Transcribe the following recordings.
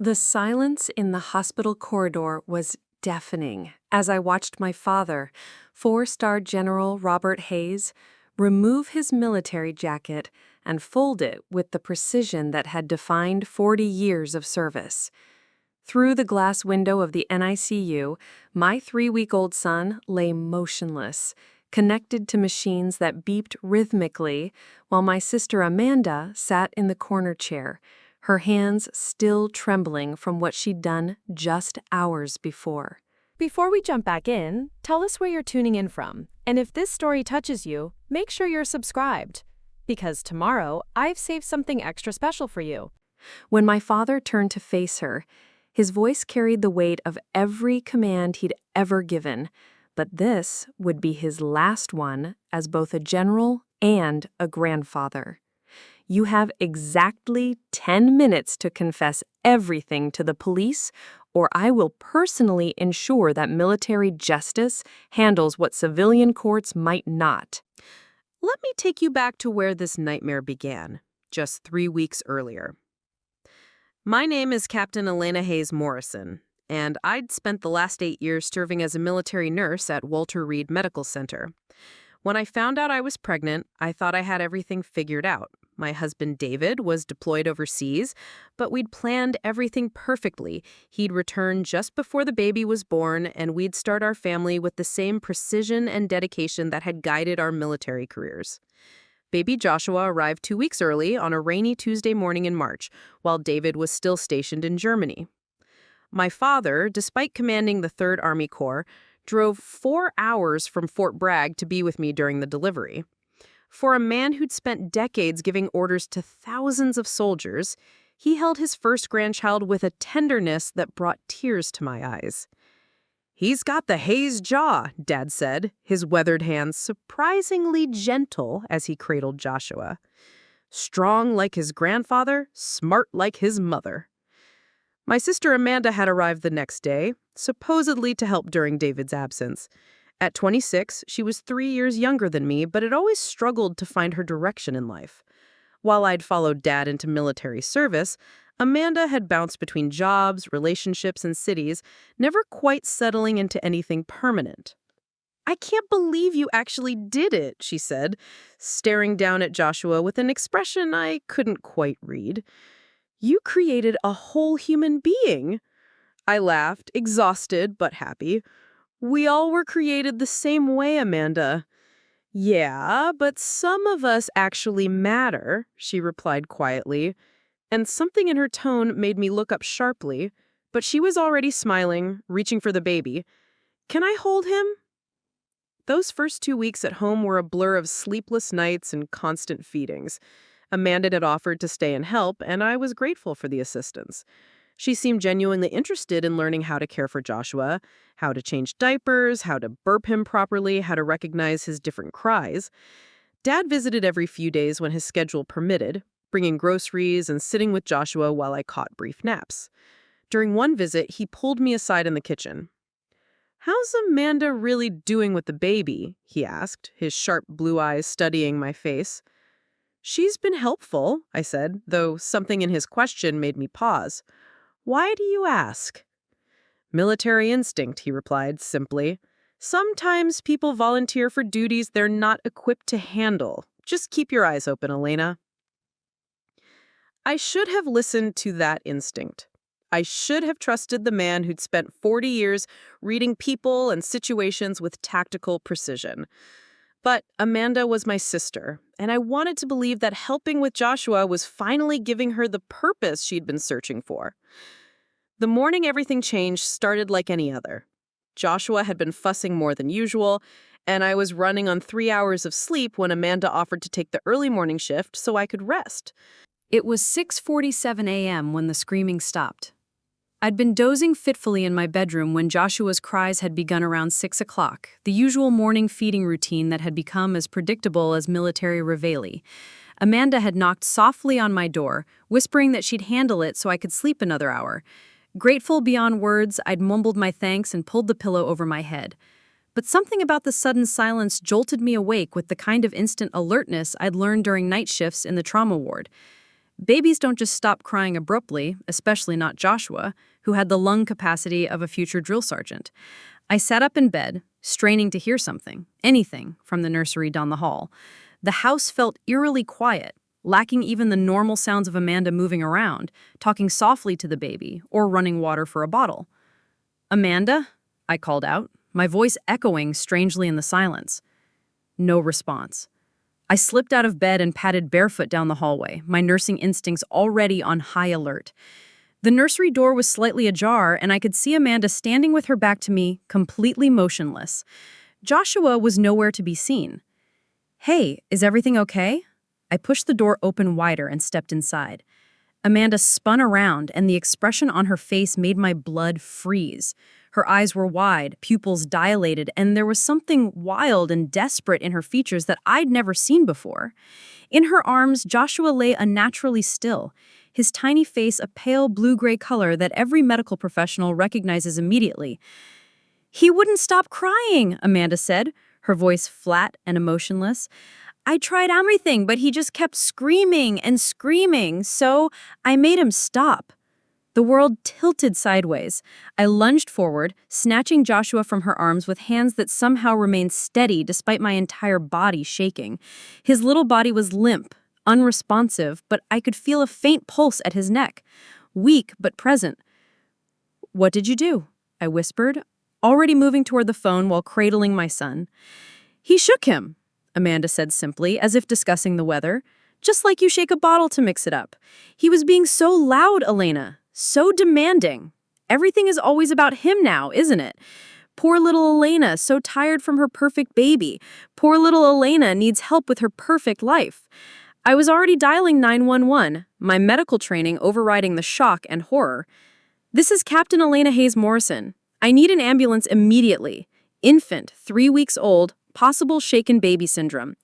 The silence in the hospital corridor was deafening as I watched my father, four-star General Robert Hayes, remove his military jacket and fold it with the precision that had defined 40 years of service. Through the glass window of the NICU, my 3-week-old son lay motionless, connected to machines that beeped rhythmically, while my sister Amanda sat in the corner chair, her hands still trembling from what she'd done just hours before. Before we jump back in, tell us where you're tuning in from. And if this story touches you, make sure you're subscribed. Because tomorrow, I've saved something extra special for you. When my father turned to face her, his voice carried the weight of every command he'd ever given, but this would be his last one as both a general and a grandfather. You have exactly 10 minutes to confess everything to the police, or I will personally ensure that military justice handles what civilian courts might not. Let me take you back to where this nightmare began, just 3 weeks earlier. My name is Captain Elena Hayes Morrison, and I'd spent the last 8 years serving as a military nurse at Walter Reed Medical Center. When I found out I was pregnant, I thought I had everything figured out. My husband David was deployed overseas, but we'd planned everything perfectly. He'd return just before the baby was born, and we'd start our family with the same precision and dedication that had guided our military careers. Baby Joshua arrived 2 weeks early on a rainy Tuesday morning in March, while David was still stationed in Germany. My father, despite commanding the 3rd Army Corps, drove 4 hours from Fort Bragg to be with me during the delivery. For a man who'd spent decades giving orders to thousands of soldiers, he held his first grandchild with a tenderness that brought tears to my eyes. "He's got the Hayes jaw," Dad said, his weathered hands surprisingly gentle as he cradled Joshua. "Strong like his grandfather, smart like his mother." My sister Amanda had arrived the next day, supposedly to help during David's absence. At 26, she was 3 years younger than me, but had always struggled to find her direction in life. While I'd followed Dad into military service, Amanda had bounced between jobs, relationships, and cities, never quite settling into anything permanent. "I can't believe you actually did it," she said, staring down at Joshua with an expression I couldn't quite read. "You created a whole human being." I laughed, exhausted but happy. "We all were created the same way, Amanda." "Yeah, but some of us actually matter," she replied quietly, and something in her tone made me look up sharply, but she was already smiling, reaching for the baby. "Can I hold him?" Those first 2 weeks at home were a blur of sleepless nights and constant feedings. Amanda had offered to stay and help, and I was grateful for the assistance. She seemed genuinely interested in learning how to care for Joshua, how to change diapers, how to burp him properly, how to recognize his different cries. Dad visited every few days when his schedule permitted, bringing groceries and sitting with Joshua while I caught brief naps. During one visit, he pulled me aside in the kitchen. "How's Amanda really doing with the baby?" he asked, his sharp blue eyes studying my face. "She's been helpful," I said, though something in his question made me pause. "Why do you ask?" "Military instinct," he replied simply. "Sometimes people volunteer for duties they're not equipped to handle. Just keep your eyes open, Elena." I should have listened to that instinct. I should have trusted the man who'd spent 40 years reading people and situations with tactical precision. But Amanda was my sister, and I wanted to believe that helping with Joshua was finally giving her the purpose she'd been searching for. The morning everything changed started like any other. Joshua had been fussing more than usual, and I was running on 3 hours of sleep when Amanda offered to take the early morning shift so I could rest. It was 6:47 a.m. when the screaming stopped. I'd been dozing fitfully in my bedroom when Joshua's cries had begun around 6 o'clock, the usual morning feeding routine that had become as predictable as military reveille. Amanda had knocked softly on my door, whispering that she'd handle it so I could sleep another hour. Grateful beyond words, I'd mumbled my thanks and pulled the pillow over my head. But something about the sudden silence jolted me awake with the kind of instant alertness I'd learned during night shifts in the trauma ward. Babies don't just stop crying abruptly, especially not Joshua, who had the lung capacity of a future drill sergeant. I sat up in bed, straining to hear something, anything, from the nursery down the hall. The house felt eerily quiet, lacking even the normal sounds of Amanda moving around, talking softly to the baby, or running water for a bottle. "Amanda?" I called out, my voice echoing strangely in the silence. No response. I slipped out of bed and padded barefoot down the hallway, my nursing instincts already on high alert. The nursery door was slightly ajar, and I could see Amanda standing with her back to me, completely motionless. Joshua was nowhere to be seen. "Hey, is everything okay?" I pushed the door open wider and stepped inside. Amanda spun around, and the expression on her face made my blood freeze. Her eyes were wide, pupils dilated, and there was something wild and desperate in her features that I'd never seen before. In her arms, Joshua lay unnaturally still, his tiny face a pale blue-gray color that every medical professional recognizes immediately. "He wouldn't stop crying," Amanda said, her voice flat and emotionless. "I tried everything, but he just kept screaming and screaming, so I made him stop." The world tilted sideways. I lunged forward, snatching Joshua from her arms with hands that somehow remained steady despite my entire body shaking. His little body was limp, unresponsive, but I could feel a faint pulse at his neck. Weak, but present. "What did you do?" I whispered, already moving toward the phone while cradling my son. "He shook him," Amanda said simply, as if discussing the weather. "Just like you shake a bottle to mix it up. He was being so loud, Elena. So demanding. Everything is always about him now, isn't it? Poor little Elena, so tired from her perfect baby. Poor little Elena needs help with her perfect life." I was already dialing 911, my medical training overriding the shock and horror. "This is Captain Elena Hayes Morrison. I need an ambulance immediately. Infant, 3 weeks old, possible shaken baby syndrome.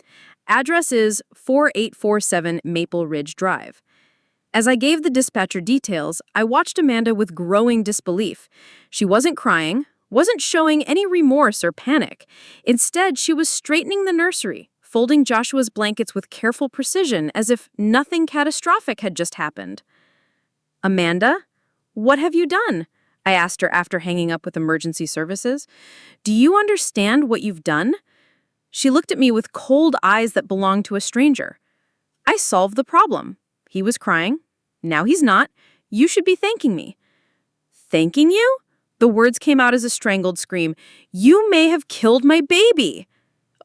Address is 4847 Maple Ridge Drive." As I gave the dispatcher details, I watched Amanda with growing disbelief. She wasn't crying, wasn't showing any remorse or panic. Instead, she was straightening the nursery, folding Joshua's blankets with careful precision as if nothing catastrophic had just happened. "Amanda, what have you done?" I asked her after hanging up with emergency services. "Do you understand what you've done?" She looked at me with cold eyes that belonged to a stranger. "I solved the problem. He was crying. Now he's not. You should be thanking me." "Thanking you?" The words came out as a strangled scream. "You may have killed my baby."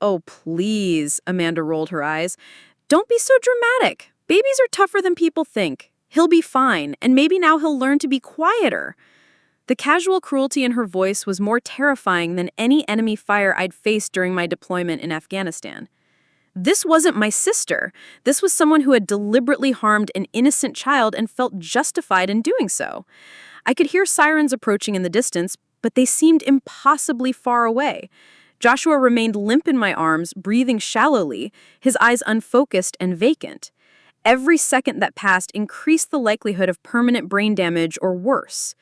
"Oh, please," Amanda rolled her eyes. "Don't be so dramatic. Babies are tougher than people think. He'll be fine, and maybe now he'll learn to be quieter." The casual cruelty in her voice was more terrifying than any enemy fire I'd faced during my deployment in Afghanistan. This wasn't my sister. This was someone who had deliberately harmed an innocent child and felt justified in doing so. I could hear sirens approaching in the distance, but they seemed impossibly far away. Joshua remained limp in my arms, breathing shallowly, his eyes unfocused and vacant. Every second that passed increased the likelihood of permanent brain damage or worse.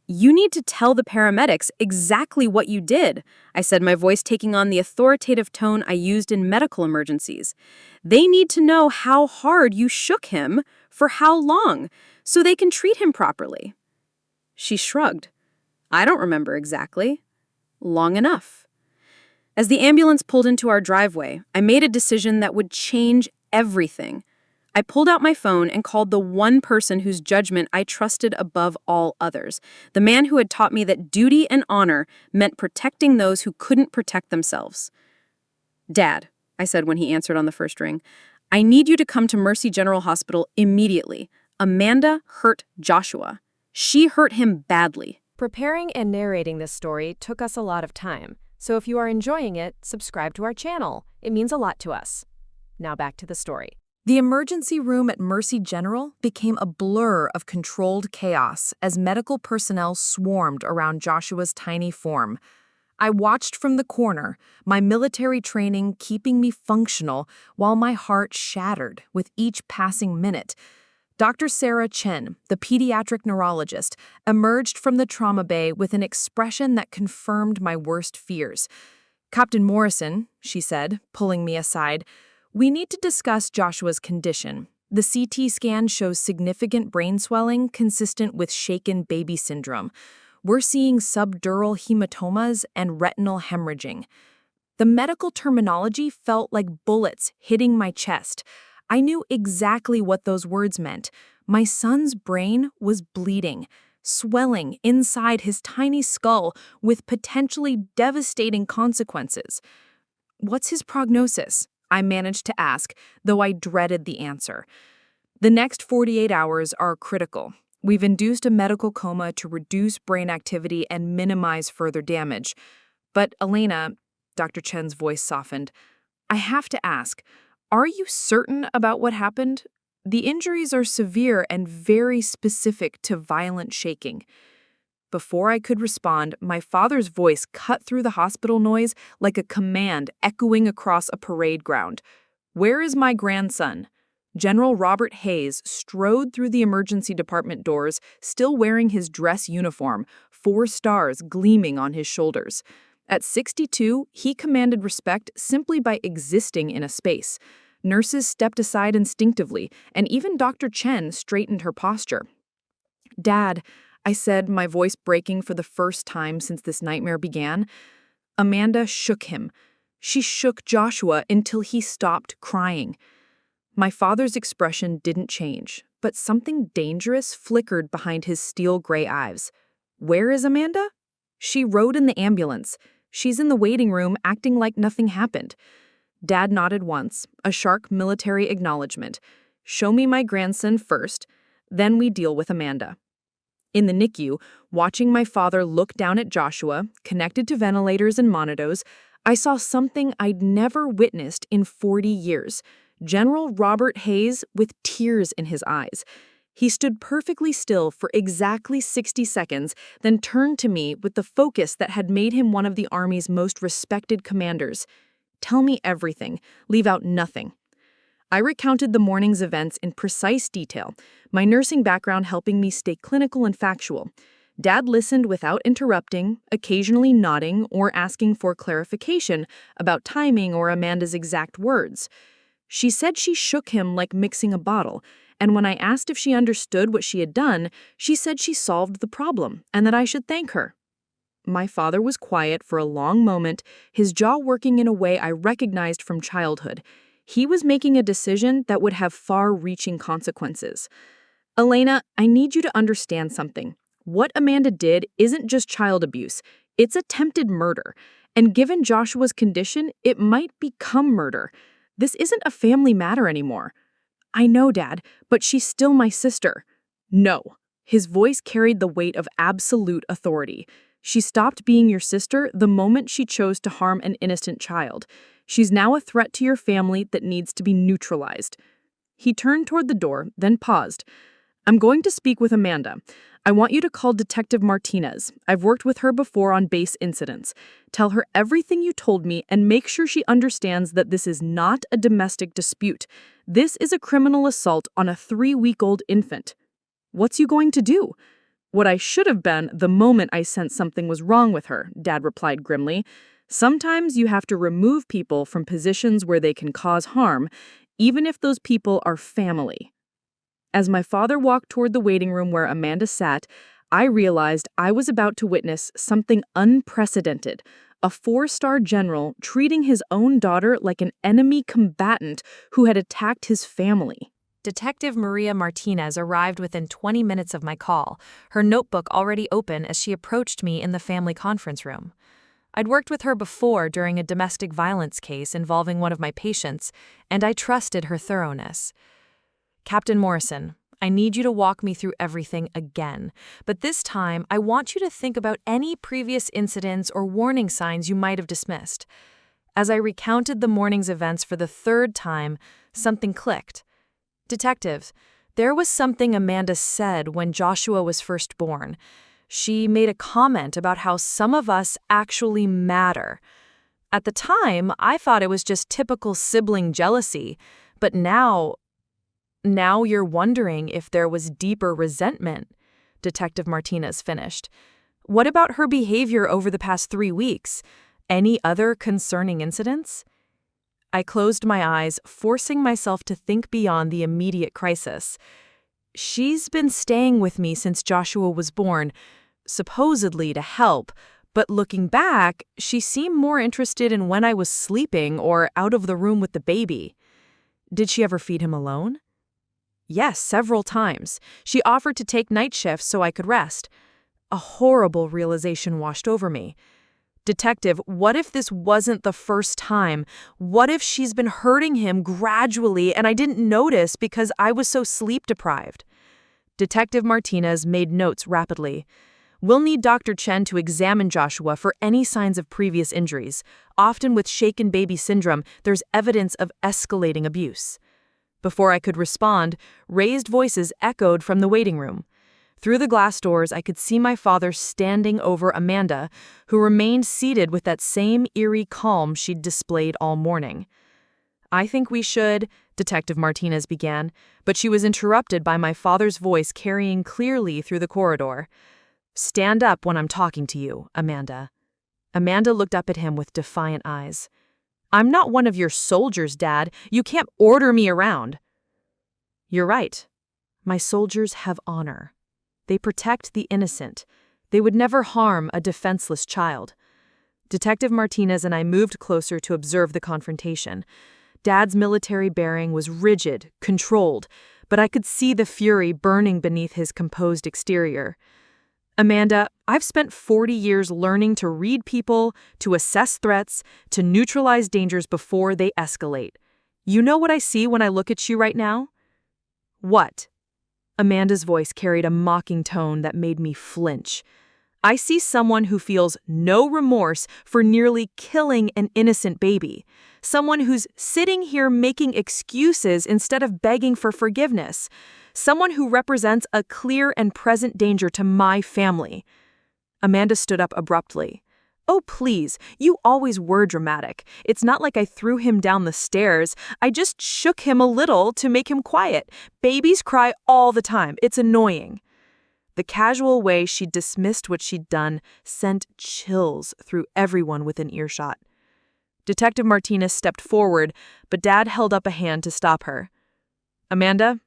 "You need to tell the paramedics exactly what you did," I said, my voice taking on the authoritative tone I used in medical emergencies. "They need to know how hard you shook him, for how long, so they can treat him properly." She shrugged. "I don't remember exactly. Long enough." As the ambulance pulled into our driveway, I made a decision that would change everything. I pulled out my phone and called the one person whose judgment I trusted above all others, the man who had taught me that duty and honor meant protecting those who couldn't protect themselves. "Dad," I said when he answered on the first ring, "I need you to come to Mercy General Hospital immediately. Amanda hurt Joshua. She hurt him badly." Preparing and narrating this story took us a lot of time, so if you are enjoying it, subscribe to our channel. It means a lot to us. Now back to the story. The emergency room at Mercy General became a blur of controlled chaos as medical personnel swarmed around Joshua's tiny form. I watched from the corner, my military training keeping me functional while my heart shattered with each passing minute. Dr. Sarah Chen, the pediatric neurologist, emerged from the trauma bay with an expression that confirmed my worst fears. "Captain Morrison," she said, pulling me aside, "we need to discuss Joshua's condition. The CT scan shows significant brain swelling consistent with shaken baby syndrome. We're seeing subdural hematomas and retinal hemorrhaging. The medical terminology felt like bullets hitting my chest. I knew exactly what those words meant. My son's brain was bleeding, swelling inside his tiny skull with potentially devastating consequences. "What's his prognosis?" I managed to ask, though I dreaded the answer. "The next 48 hours are critical. We've induced a medical coma to reduce brain activity and minimize further damage. But Elena," Dr. Chen's voice softened, "I have to ask, are you certain about what happened? The injuries are severe and very specific to violent shaking." Before I could respond, my father's voice cut through the hospital noise like a command echoing across a parade ground. "Where is my grandson?" General Robert Hayes strode through the emergency department doors, still wearing his dress uniform, 4 stars gleaming on his shoulders. At 62, he commanded respect simply by existing in a space. Nurses stepped aside instinctively, and even Dr. Chen straightened her posture. "Dad," I said, my voice breaking for the first time since this nightmare began. Amanda shook him. She shook Joshua until he stopped crying. My father's expression didn't change, but something dangerous flickered behind his steel-gray eyes. "Where is Amanda?" "She rode in the ambulance. She's in the waiting room acting like nothing happened." Dad nodded once, a sharp military acknowledgement. "Show me my grandson first, then we deal with Amanda." In the NICU, watching my father look down at Joshua, connected to ventilators and monitors, I saw something I'd never witnessed in 40 years. General Robert Hayes with tears in his eyes. He stood perfectly still for exactly 60 seconds, then turned to me with the focus that had made him one of the Army's most respected commanders. "Tell me everything. Leave out nothing." I recounted the morning's events in precise detail, my nursing background helping me stay clinical and factual. Dad listened without interrupting, occasionally nodding or asking for clarification about timing or Amanda's exact words. She said she shook him like mixing a bottle, and when I asked if she understood what she had done, she said she solved the problem and that I should thank her. My father was quiet for a long moment, his jaw working in a way I recognized from childhood. He was making a decision that would have far-reaching consequences. "Elena, I need you to understand something. What Amanda did isn't just child abuse. It's attempted murder. And given Joshua's condition, it might become murder. This isn't a family matter anymore." "I know, Dad, but she's still my sister." "No." His voice carried the weight of absolute authority. "She stopped being your sister the moment she chose to harm an innocent child. She's now a threat to your family that needs to be neutralized." He turned toward the door, then paused. "I'm going to speak with Amanda. I want you to call Detective Martinez. I've worked with her before on base incidents. Tell her everything you told me and make sure she understands that this is not a domestic dispute. This is a criminal assault on a 3-week-old infant." "What's you going to do?" "What I should have been the moment I sensed something was wrong with her," Dad replied grimly. "Sometimes you have to remove people from positions where they can cause harm, even if those people are family." As my father walked toward the waiting room where Amanda sat, I realized I was about to witness something unprecedented. A 4-star general treating his own daughter like an enemy combatant who had attacked his family. Detective Maria Martinez arrived within 20 minutes of my call, her notebook already open as she approached me in the family conference room. I'd worked with her before during a domestic violence case involving one of my patients, and I trusted her thoroughness. "Captain Morrison, I need you to walk me through everything again, but this time I want you to think about any previous incidents or warning signs you might have dismissed." As I recounted the morning's events for the 3rd time, something clicked. "Detective, there was something Amanda said when Joshua was first born. She made a comment about how some of us actually matter. At the time, I thought it was just typical sibling jealousy, but now you're wondering if there was deeper resentment," Detective Martinez finished. "What about her behavior over the past 3 weeks? Any other concerning incidents?" I closed my eyes, forcing myself to think beyond the immediate crisis. She's been staying with me since Joshua was born, supposedly to help, but looking back, she seemed more interested in when I was sleeping or out of the room with the baby. Did she ever feed him alone? Yes, several times. She offered to take night shifts so I could rest. A horrible realization washed over me. Detective, what if this wasn't the first time? What if she's been hurting him gradually and I didn't notice because I was so sleep deprived? Detective Martinez made notes rapidly. We'll need Dr. Chen to examine Joshua for any signs of previous injuries. Often with shaken baby syndrome, there's evidence of escalating abuse. Before I could respond, raised voices echoed from the waiting room. Through the glass doors, I could see my father standing over Amanda, who remained seated with that same eerie calm she'd displayed all morning. I think we should, Detective Martinez began, but she was interrupted by my father's voice carrying clearly through the corridor. Stand up when I'm talking to you, Amanda. Amanda looked up at him with defiant eyes. I'm not one of your soldiers, Dad. You can't order me around. You're right. My soldiers have honor. They protect the innocent. They would never harm a defenseless child. Detective Martinez and I moved closer to observe the confrontation. Dad's military bearing was rigid, controlled, but I could see the fury burning beneath his composed exterior. Amanda, I've spent 40 years learning to read people, to assess threats, to neutralize dangers before they escalate. You know what I see when I look at you right now? What? Amanda's voice carried a mocking tone that made me flinch. I see someone who feels no remorse for nearly killing an innocent baby. Someone who's sitting here making excuses instead of begging for forgiveness. Someone who represents a clear and present danger to my family. Amanda stood up abruptly. Oh, please, you always were dramatic. It's not like I threw him down the stairs. I just shook him a little to make him quiet. Babies cry all the time. It's annoying. The casual way she dismissed what she'd done sent chills through everyone within earshot. Detective Martinez stepped forward, but Dad held up a hand to stop her. Amanda,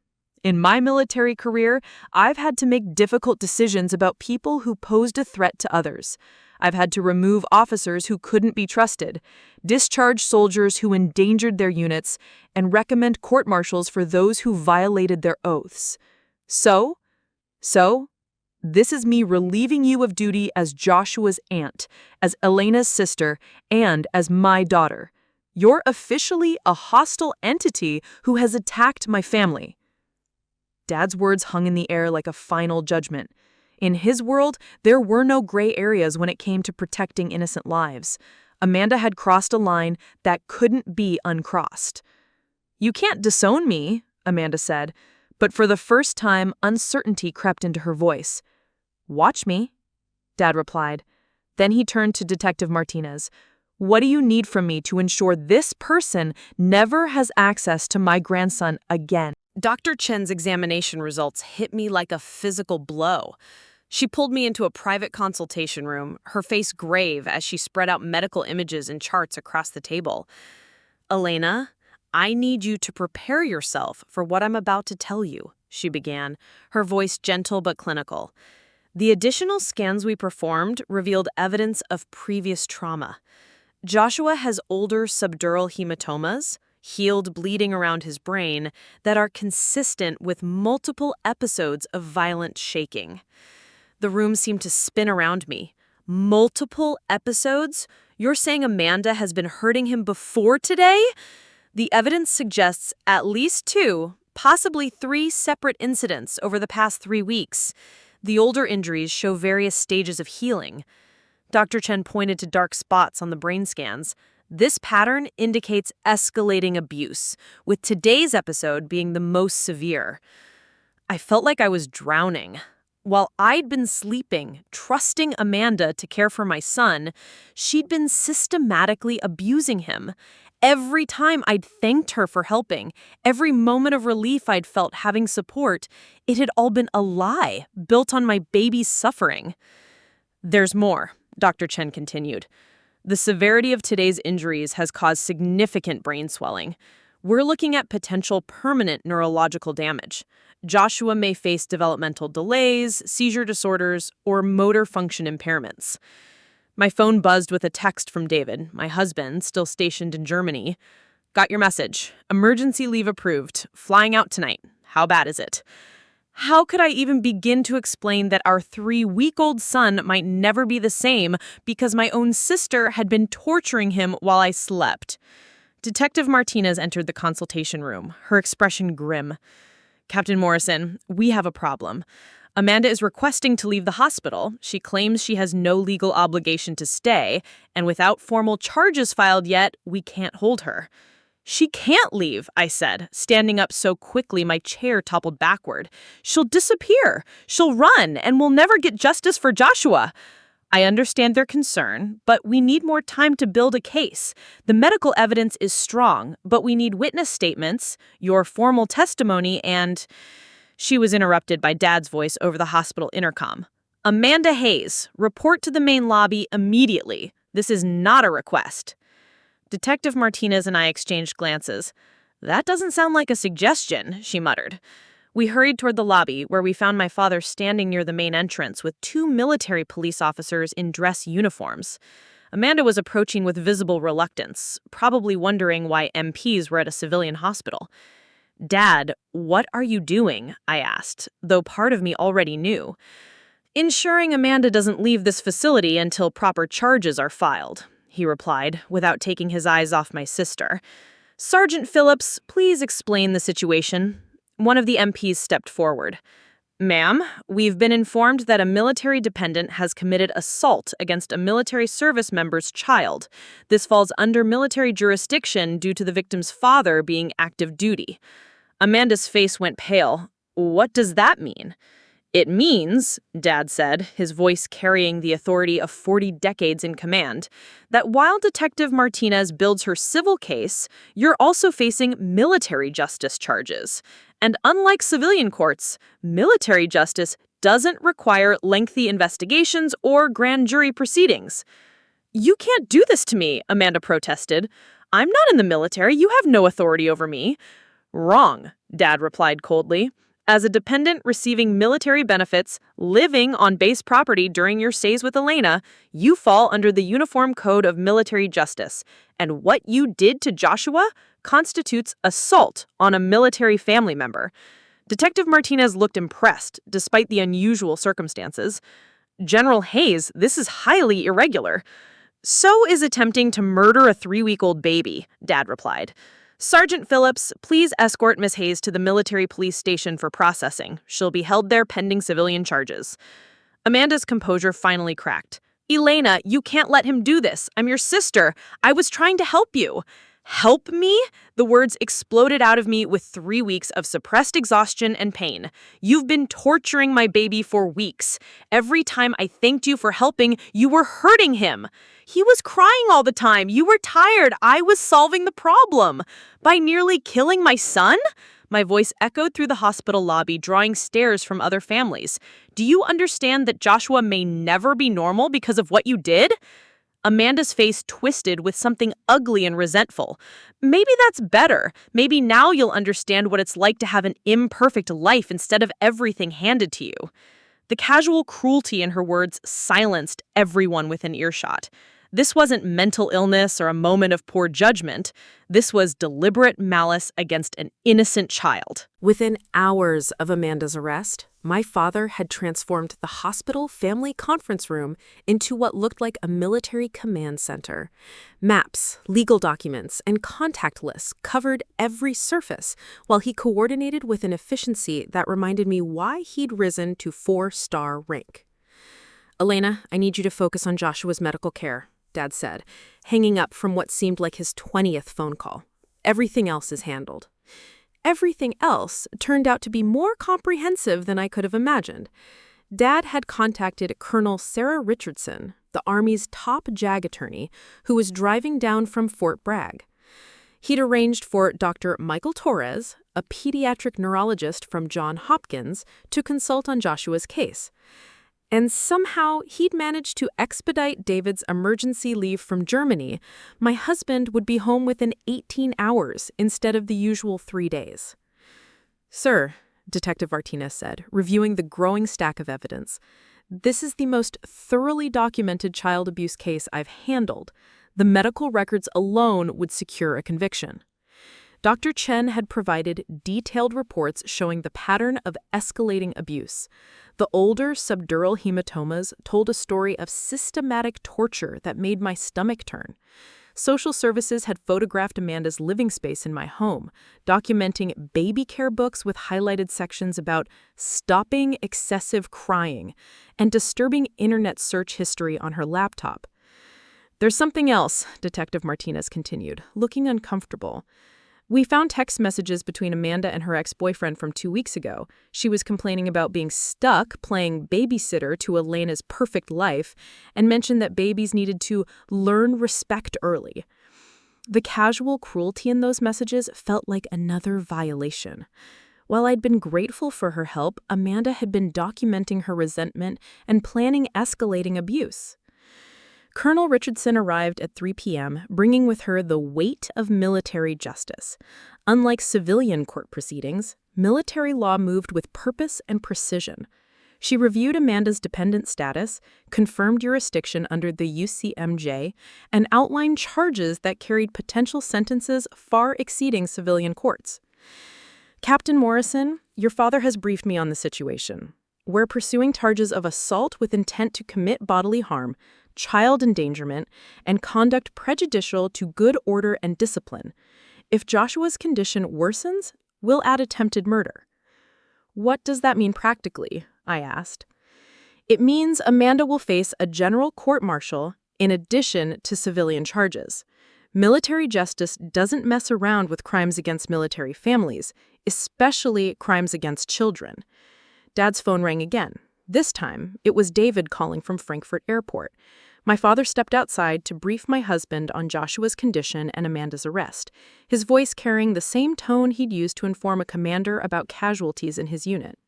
in my military career, I've had to make difficult decisions about people who posed a threat to others. I've had to remove officers who couldn't be trusted, discharge soldiers who endangered their units, and recommend court-martials for those who violated their oaths. So, this is me relieving you of duty as Joshua's aunt, as Elena's sister, and as my daughter. You're officially a hostile entity who has attacked my family. Dad's words hung in the air like a final judgment. In his world, there were no gray areas when it came to protecting innocent lives. Amanda had crossed a line that couldn't be uncrossed. You can't disown me, Amanda said, but for the first time, uncertainty crept into her voice. Watch me, Dad replied. Then he turned to Detective Martinez. What do you need from me to ensure this person never has access to my grandson again? Dr. Chen's examination results hit me like a physical blow. She pulled me into a private consultation room, her face grave as she spread out medical images and charts across the table. Elena, I need you to prepare yourself for what I'm about to tell you, she began, her voice gentle but clinical. The additional scans we performed revealed evidence of previous trauma. Joshua has older subdural hematomas, healed bleeding around his brain, that are consistent with multiple episodes of violent shaking. The room seemed to spin around me. Multiple episodes? You're saying Amanda has been hurting him before today? The evidence suggests at least 2, possibly 3 separate incidents over the past 3 weeks. The older injuries show various stages of healing. Dr. Chen pointed to dark spots on the brain scans. This pattern indicates escalating abuse, with today's episode being the most severe. I felt like I was drowning. While I'd been sleeping, trusting Amanda to care for my son, she'd been systematically abusing him. Every time I'd thanked her for helping, every moment of relief I'd felt having support, it had all been a lie, built on my baby's suffering. There's more, Dr. Chen continued. The severity of today's injuries has caused significant brain swelling. We're looking at potential permanent neurological damage. Joshua may face developmental delays, seizure disorders, or motor function impairments. My phone buzzed with a text from David, my husband, still stationed in Germany. Got your message. Emergency leave approved. Flying out tonight. How bad is it? How could I even begin to explain that our 3-week-old son might never be the same because my own sister had been torturing him while I slept? Detective Martinez entered the consultation room, her expression grim. Captain Morrison, we have a problem. Amanda is requesting to leave the hospital. She claims she has no legal obligation to stay, and without formal charges filed yet, we can't hold her. She can't leave, I said, standing up so quickly my chair toppled backward. She'll disappear. She'll run, and we'll never get justice for Joshua. I understand their concern, but we need more time to build a case. The medical evidence is strong, but we need witness statements, your formal testimony, and... She was interrupted by Dad's voice over the hospital intercom. Amanda Hayes, report to the main lobby immediately. This is not a request. Detective Martinez and I exchanged glances. That doesn't sound like a suggestion, she muttered. We hurried toward the lobby, where we found my father standing near the main entrance with 2 military police officers in dress uniforms. Amanda was approaching with visible reluctance, probably wondering why MPs were at a civilian hospital. Dad, what are you doing? I asked, though part of me already knew. Ensuring Amanda doesn't leave this facility until proper charges are filed, he replied, without taking his eyes off my sister. Sergeant Phillips, please explain the situation. One of the MPs stepped forward. Ma'am, we've been informed that a military dependent has committed assault against a military service member's child. This falls under military jurisdiction due to the victim's father being active duty. Amanda's face went pale. What does that mean? It means, Dad said, his voice carrying the authority of 40 decades in command, that while Detective Martinez builds her civil case, you're also facing military justice charges. And unlike civilian courts, military justice doesn't require lengthy investigations or grand jury proceedings. You can't do this to me, Amanda protested. I'm not in the military. You have no authority over me. Wrong, Dad replied coldly. As a dependent receiving military benefits, living on base property during your stays with Elena, you fall under the Uniform Code of Military Justice, and what you did to Joshua constitutes assault on a military family member. Detective Martinez looked impressed, despite the unusual circumstances. General Hayes, this is highly irregular. So is attempting to murder a 3-week-old baby, Dad replied. Sergeant Phillips, please escort Miss Hayes to the military police station for processing. She'll be held there pending civilian charges. Amanda's composure finally cracked. Elena, you can't let him do this. I'm your sister. I was trying to help you. Help me? The words exploded out of me with 3 weeks of suppressed exhaustion and pain. You've been torturing my baby for weeks. Every time I thanked you for helping, you were hurting him. He was crying all the time. You were tired. I was solving the problem. By nearly killing my son? My voice echoed through the hospital lobby, drawing stares from other families. Do you understand that Joshua may never be normal because of what you did? Amanda's face twisted with something ugly and resentful. Maybe that's better. Maybe now you'll understand what it's like to have an imperfect life instead of everything handed to you. The casual cruelty in her words silenced everyone within earshot. This wasn't mental illness or a moment of poor judgment. This was deliberate malice against an innocent child. Within hours of Amanda's arrest, my father had transformed the hospital family conference room into what looked like a military command center. Maps, legal documents, and contact lists covered every surface, while he coordinated with an efficiency that reminded me why he'd risen to 4-star rank. Elena, I need you to focus on Joshua's medical care, Dad said, hanging up from what seemed like his 20th phone call. Everything else is handled. Everything else turned out to be more comprehensive than I could have imagined. Dad had contacted Colonel Sarah Richardson, the Army's top JAG attorney, who was driving down from Fort Bragg. He'd arranged for Dr. Michael Torres, a pediatric neurologist from Johns Hopkins, to consult on Joshua's case. and somehow he'd managed to expedite David's emergency leave from Germany. My husband would be home within 18 hours instead of the usual 3 days. "Sir," Detective Martinez said, reviewing the growing stack of evidence, "this is the most thoroughly documented child abuse case I've handled. The medical records alone would secure a conviction." Dr. Chen had provided detailed reports showing the pattern of escalating abuse. The older subdural hematomas told a story of systematic torture that made my stomach turn. Social services had photographed Amanda's living space in my home, documenting baby care books with highlighted sections about stopping excessive crying and disturbing internet search history on her laptop. "There's something else," Detective Martinez continued, looking uncomfortable. "We found text messages between Amanda and her ex-boyfriend from 2 weeks ago. She was complaining about being stuck playing babysitter to Elena's perfect life and mentioned that babies needed to learn respect early." The casual cruelty in those messages felt like another violation. While I'd been grateful for her help, Amanda had been documenting her resentment and planning escalating abuse. Colonel Richardson arrived at 3 p.m., bringing with her the weight of military justice. Unlike civilian court proceedings, military law moved with purpose and precision. She reviewed Amanda's dependent status, confirmed jurisdiction under the UCMJ, and outlined charges that carried potential sentences far exceeding civilian courts. "Captain Morrison, your father has briefed me on the situation. We're pursuing charges of assault with intent to commit bodily harm, child endangerment, and conduct prejudicial to good order and discipline. If Joshua's condition worsens, we'll add attempted murder." "What does that mean practically?" I asked. "It means Amanda will face a general court-martial in addition to civilian charges. Military justice doesn't mess around with crimes against military families, especially crimes against children." Dad's phone rang again. This time, it was David calling from Frankfurt Airport. My father stepped outside to brief my husband on Joshua's condition and Amanda's arrest, his voice carrying the same tone he'd used to inform a commander about casualties in his unit.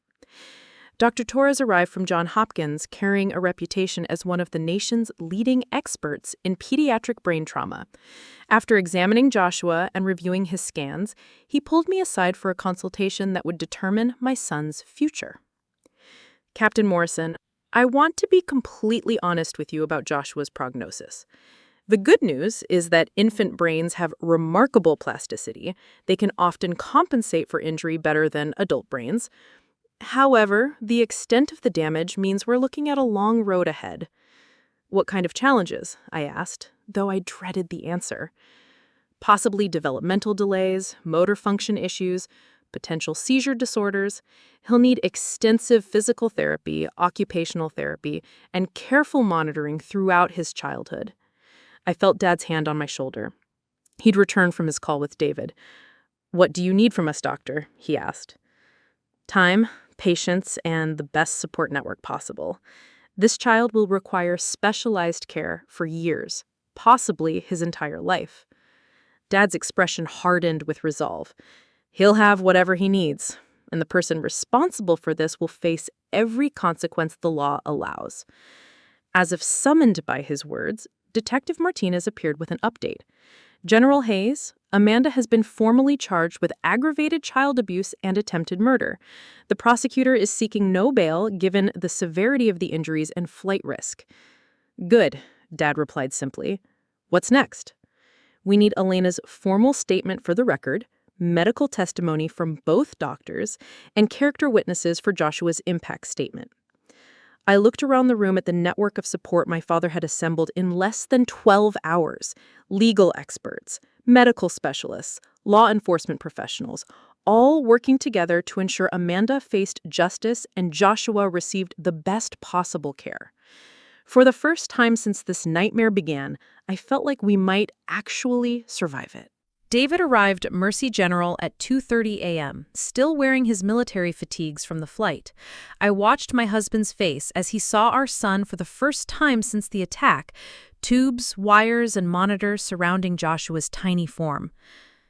Dr. Torres arrived from Johns Hopkins carrying a reputation as one of the nation's leading experts in pediatric brain trauma. After examining Joshua and reviewing his scans, he pulled me aside for a consultation that would determine my son's future. "Captain Morrison, I want to be completely honest with you about Joshua's prognosis. The good news is that infant brains have remarkable plasticity. They can often compensate for injury better than adult brains. However, the extent of the damage means we're looking at a long road ahead." "What kind of challenges?" I asked, though I dreaded the answer. "Possibly developmental delays, motor function issues, potential seizure disorders. He'll need extensive physical therapy, occupational therapy, and careful monitoring throughout his childhood." I felt Dad's hand on my shoulder. He'd returned from his call with David. "What do you need from us, doctor?" he asked. "Time, patience, and the best support network possible. This child will require specialized care for years, possibly his entire life." Dad's expression hardened with resolve. "He'll have whatever he needs, and the person responsible for this will face every consequence the law allows." As if summoned by his words, Detective Martinez appeared with an update. "General Hayes, Amanda has been formally charged with aggravated child abuse and attempted murder. The prosecutor is seeking no bail given the severity of the injuries and flight risk." "Good," Dad replied simply. "What's next?" "We need Elena's formal statement for the record, medical testimony from both doctors, and character witnesses for Joshua's impact statement." I looked around the room at the network of support my father had assembled in less than 12 hours. Legal experts, medical specialists, law enforcement professionals, all working together to ensure Amanda faced justice and Joshua received the best possible care. For the first time since this nightmare began, I felt like we might actually survive it. David arrived Mercy General at 2:30 a.m., still wearing his military fatigues from the flight. I watched my husband's face as he saw our son for the first time since the attack, tubes, wires, and monitors surrounding Joshua's tiny form.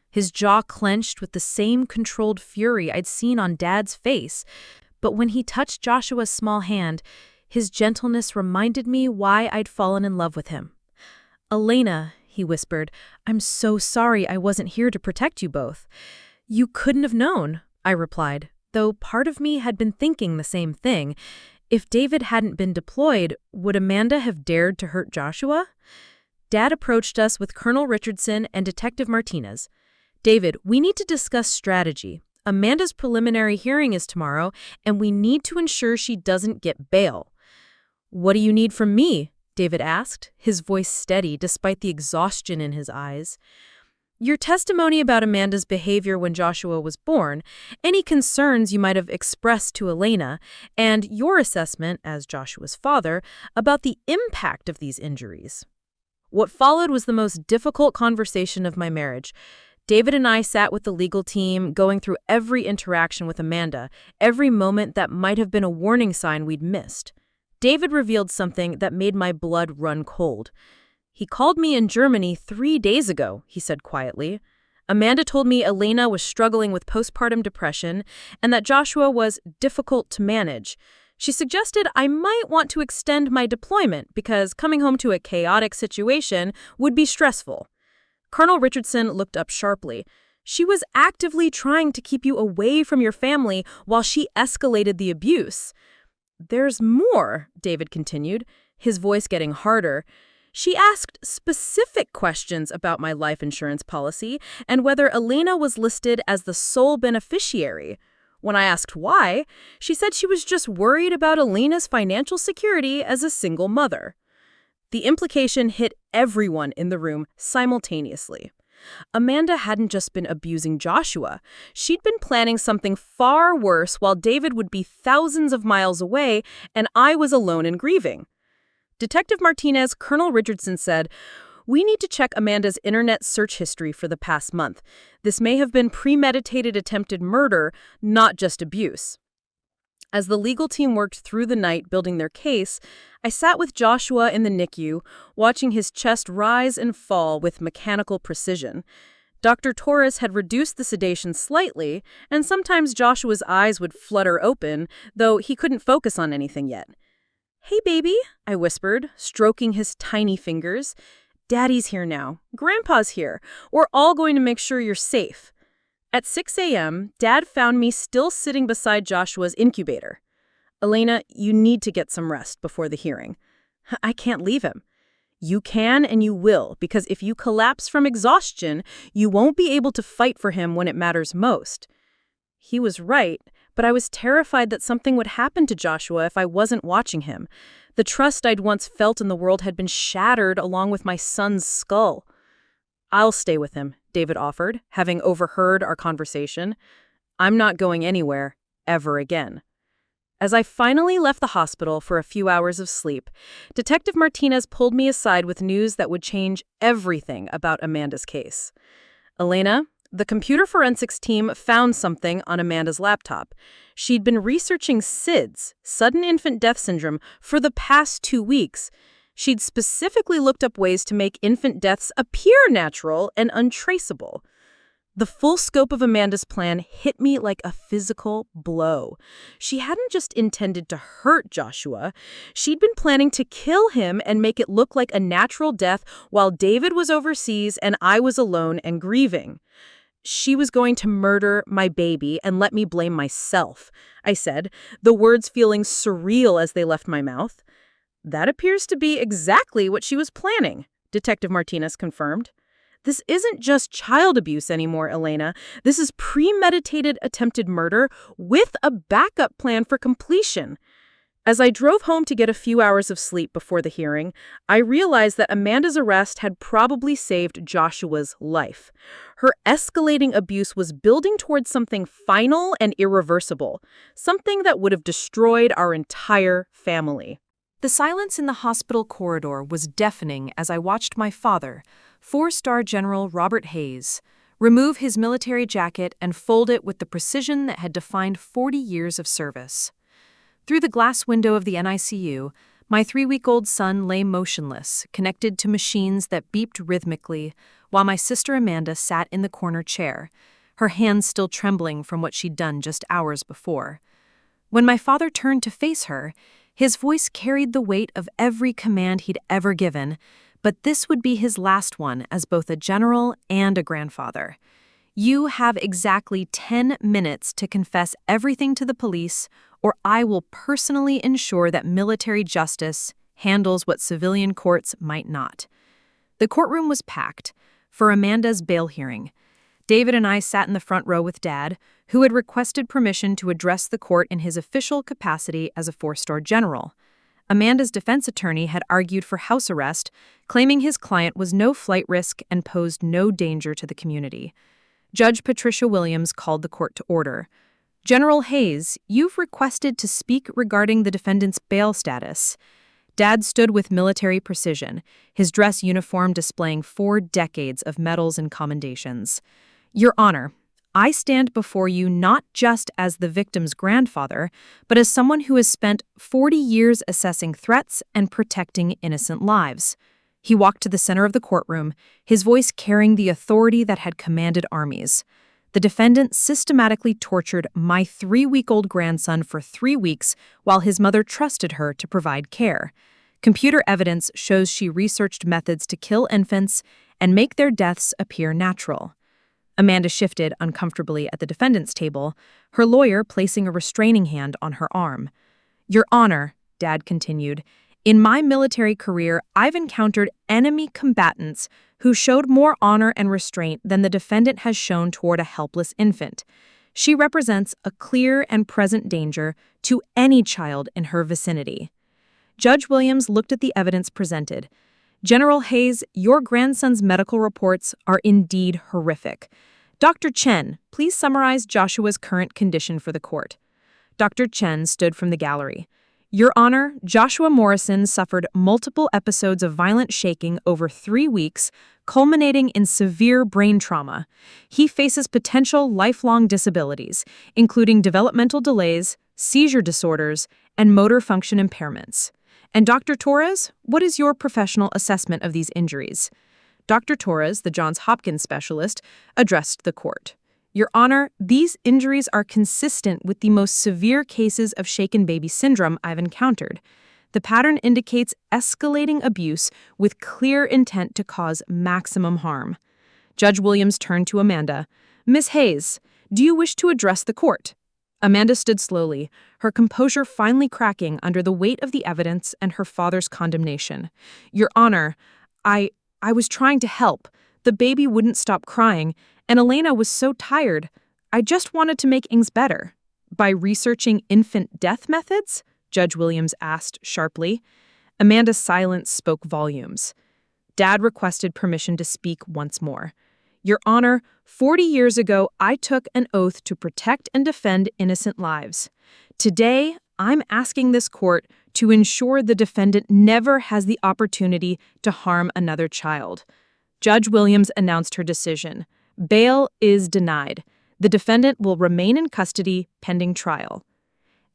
His jaw clenched with the same controlled fury I'd seen on Dad's face, but when he touched Joshua's small hand, His gentleness reminded me why I'd fallen in love with him. "Elena," he whispered, "I'm so sorry I wasn't here to protect you both." "You couldn't have known," I replied, though part of me had been thinking the same thing. If David hadn't been deployed, would Amanda have dared to hurt Joshua? Dad approached us with Colonel Richardson and Detective Martinez. "David, we need to discuss strategy. Amanda's preliminary hearing is tomorrow, and we need to ensure she doesn't get bail." "What do you need from me?" David asked, his voice steady despite the exhaustion in his eyes. "Your testimony about Amanda's behavior when Joshua was born, any concerns you might have expressed to Elena, and your assessment, as Joshua's father, about the impact of these injuries." What followed was the most difficult conversation of my marriage. David and I sat with the legal team, going through every interaction with Amanda, every moment that might have been a warning sign we'd missed. David revealed something that made my blood run cold. "He called me in Germany 3 days ago," he said quietly. "Amanda told me Elena was struggling with postpartum depression and that Joshua was difficult to manage. She suggested I might want to extend my deployment because coming home to a chaotic situation would be stressful." Colonel Richardson looked up sharply. "She was actively trying to keep you away from your family while she escalated the abuse." "There's more," David continued, his voice getting harder. "She asked specific questions about my life insurance policy and whether Elena was listed as the sole beneficiary. When I asked why, she said she was just worried about Elena's financial security as a single mother." The implication hit everyone in the room simultaneously. Amanda hadn't just been abusing Joshua. She'd been planning something far worse while David would be thousands of miles away and I was alone and grieving. Detective Martinez, Colonel Richardson said, "We need to check Amanda's internet search history for the past month. This may have been premeditated attempted murder, not just abuse." As the legal team worked through the night building their case, I sat with Joshua in the NICU, watching his chest rise and fall with mechanical precision. Dr. Torres had reduced the sedation slightly, and sometimes Joshua's eyes would flutter open, though he couldn't focus on anything yet. "Hey, baby," I whispered, stroking his tiny fingers. "Daddy's here now. Grandpa's here. We're all going to make sure you're safe." At 6 a.m., Dad found me still sitting beside Joshua's incubator. "Elena, you need to get some rest before the hearing." "I can't leave him." "You can and you will, because if you collapse from exhaustion, you won't be able to fight for him when it matters most." He was right, but I was terrified that something would happen to Joshua if I wasn't watching him. The trust I'd once felt in the world had been shattered along with my son's skull. "I'll stay with him," David offered, having overheard our conversation. "I'm not going anywhere, ever again." As I finally left the hospital for a few hours of sleep, Detective Martinez pulled me aside with news that would change everything about Amanda's case. "Elena, the computer forensics team found something on Amanda's laptop. She'd been researching SIDS, sudden infant death syndrome, for the past 2 weeks. She'd specifically looked up ways to make infant deaths appear natural and untraceable." The full scope of Amanda's plan hit me like a physical blow. She hadn't just intended to hurt Joshua. She'd been planning to kill him and make it look like a natural death while David was overseas and I was alone and grieving. "She was going to murder my baby and let me blame myself," I said, the words feeling surreal as they left my mouth. "That appears to be exactly what she was planning," Detective Martinez confirmed. "This isn't just child abuse anymore, Elena. This is premeditated attempted murder with a backup plan for completion." As I drove home to get a few hours of sleep before the hearing, I realized that Amanda's arrest had probably saved Joshua's life. Her escalating abuse was building towards something final and irreversible, something that would have destroyed our entire family. The silence in the hospital corridor was deafening as I watched my father, 4-star General Robert Hayes, remove his military jacket and fold it with the precision that had defined 40 years of service. Through the glass window of the NICU, my 3-week-old son lay motionless, connected to machines that beeped rhythmically, while my sister Amanda sat in the corner chair, her hands still trembling from what she'd done just hours before. When my father turned to face her, His voice carried the weight of every command he'd ever given, but this would be his last one as both a general and a grandfather. You have exactly 10 minutes to confess everything to the police, or I will personally ensure that military justice handles what civilian courts might not. The courtroom was packed for Amanda's bail hearing. David and I sat in the front row with Dad, who had requested permission to address the court in his official capacity as a four-star general. Amanda's defense attorney had argued for house arrest, claiming his client was no flight risk and posed no danger to the community. Judge Patricia Williams called the court to order. General Hayes, you've requested to speak regarding the defendant's bail status. Dad stood with military precision, his dress uniform displaying 4 decades of medals and commendations. Your Honor, I stand before you not just as the victim's grandfather, but as someone who has spent 40 years assessing threats and protecting innocent lives. He walked to the center of the courtroom, his voice carrying the authority that had commanded armies. The defendant systematically tortured my 3-week-old grandson for 3 weeks while his mother trusted her to provide care. Computer evidence shows she researched methods to kill infants and make their deaths appear natural. Amanda shifted uncomfortably at the defendant's table, her lawyer placing a restraining hand on her arm. Your Honor, Dad continued, in my military career, I've encountered enemy combatants who showed more honor and restraint than the defendant has shown toward a helpless infant. She represents a clear and present danger to any child in her vicinity. Judge Williams looked at the evidence presented. General Hayes, your grandson's medical reports are indeed horrific. Dr. Chen, please summarize Joshua's current condition for the court. Dr. Chen stood from the gallery. Your Honor, Joshua Morrison suffered multiple episodes of violent shaking over 3 weeks, culminating in severe brain trauma. He faces potential lifelong disabilities, including developmental delays, seizure disorders, and motor function impairments. And Dr. Torres, what is your professional assessment of these injuries? Dr. Torres, the Johns Hopkins specialist, addressed the court. Your Honor, these injuries are consistent with the most severe cases of shaken baby syndrome I've encountered. The pattern indicates escalating abuse with clear intent to cause maximum harm. Judge Williams turned to Amanda. Ms. Hayes, do you wish to address the court? Amanda stood slowly, her composure finally cracking under the weight of the evidence and her father's condemnation. Your Honor, I was trying to help. The baby wouldn't stop crying, and Elena was so tired. I just wanted to make things better. By researching infant death methods? Judge Williams asked sharply. Amanda's silence spoke volumes. Dad requested permission to speak once more. Your Honor, 40 years ago, I took an oath to protect and defend innocent lives. Today, I'm asking this court to ensure the defendant never has the opportunity to harm another child. Judge Williams announced her decision. Bail is denied. The defendant will remain in custody pending trial.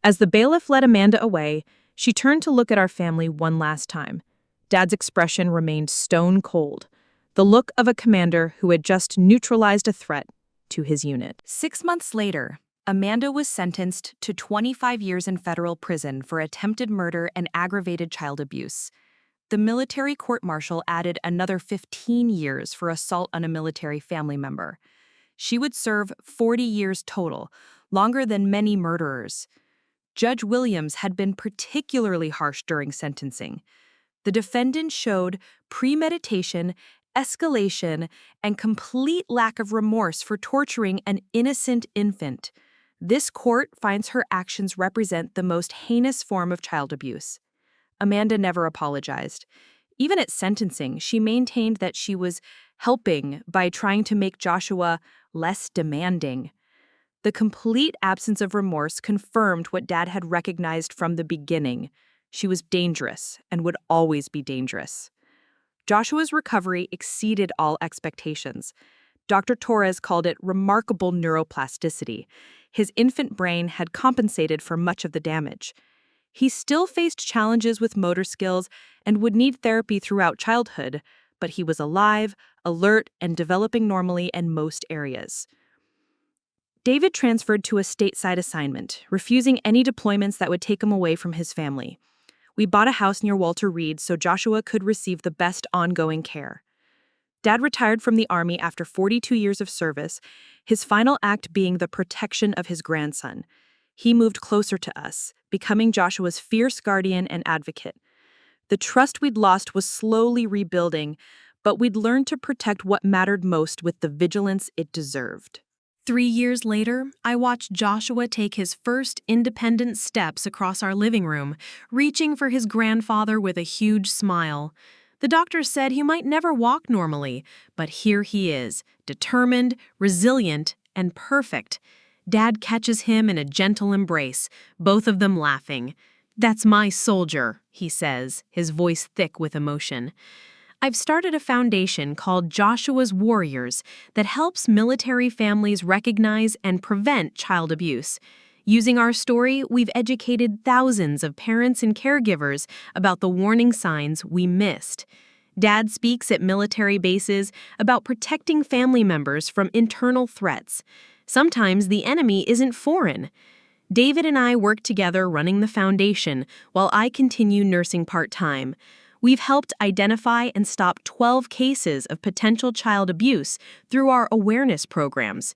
As the bailiff led Amanda away, she turned to look at our family one last time. Dad's expression remained stone cold, the look of a commander who had just neutralized a threat to his unit. 6 months later, Amanda was sentenced to 25 years in federal prison for attempted murder and aggravated child abuse. The military court-martial added another 15 years for assault on a military family member. She would serve 40 years total, longer than many murderers. Judge Williams had been particularly harsh during sentencing. The defendant showed premeditation, escalation, and complete lack of remorse for torturing an innocent infant. This court finds her actions represent the most heinous form of child abuse. Amanda never apologized. Even at sentencing, she maintained that she was helping by trying to make Joshua less demanding. The complete absence of remorse confirmed what Dad had recognized from the beginning. She was dangerous and would always be dangerous. Joshua's recovery exceeded all expectations. Dr. Torres called it remarkable neuroplasticity. His infant brain had compensated for much of the damage. He still faced challenges with motor skills and would need therapy throughout childhood, but he was alive, alert, and developing normally in most areas. David transferred to a stateside assignment, refusing any deployments that would take him away from his family. We bought a house near Walter Reed so Joshua could receive the best ongoing care. Dad retired from the Army after 42 years of service, his final act being the protection of his grandson. He moved closer to us, becoming Joshua's fierce guardian and advocate. The trust we'd lost was slowly rebuilding, but we'd learned to protect what mattered most with the vigilance it deserved. 3 years later, I watched Joshua take his first independent steps across our living room, reaching for his grandfather with a huge smile. The doctor said he might never walk normally, but here he is, determined, resilient, and perfect. Dad catches him in a gentle embrace, both of them laughing. "That's my soldier," he says, his voice thick with emotion. I've started a foundation called Joshua's Warriors that helps military families recognize and prevent child abuse. Using our story, we've educated thousands of parents and caregivers about the warning signs we missed. Dad speaks at military bases about protecting family members from internal threats. Sometimes the enemy isn't foreign. David and I work together running the foundation while I continue nursing part-time. We've helped identify and stop 12 cases of potential child abuse through our awareness programs.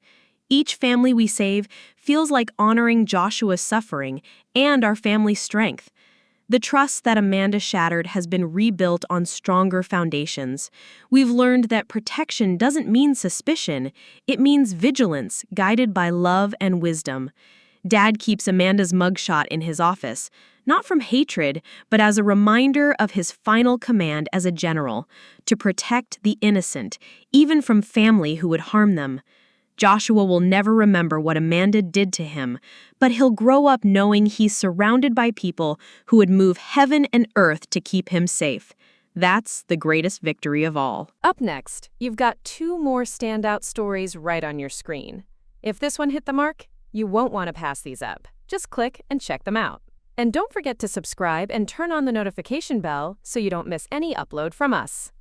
Each family we save feels like honoring Joshua's suffering and our family's strength. The trust that Amanda shattered has been rebuilt on stronger foundations. We've learned that protection doesn't mean suspicion, it means vigilance guided by love and wisdom. Dad keeps Amanda's mugshot in his office, not from hatred, but as a reminder of his final command as a general, to protect the innocent, even from family who would harm them. Joshua will never remember what Amanda did to him, but he'll grow up knowing he's surrounded by people who would move heaven and earth to keep him safe. That's the greatest victory of all. Up next, you've got 2 more standout stories right on your screen. If this one hit the mark, you won't want to pass these up. Just click and check them out. And don't forget to subscribe and turn on the notification bell so you don't miss any upload from us.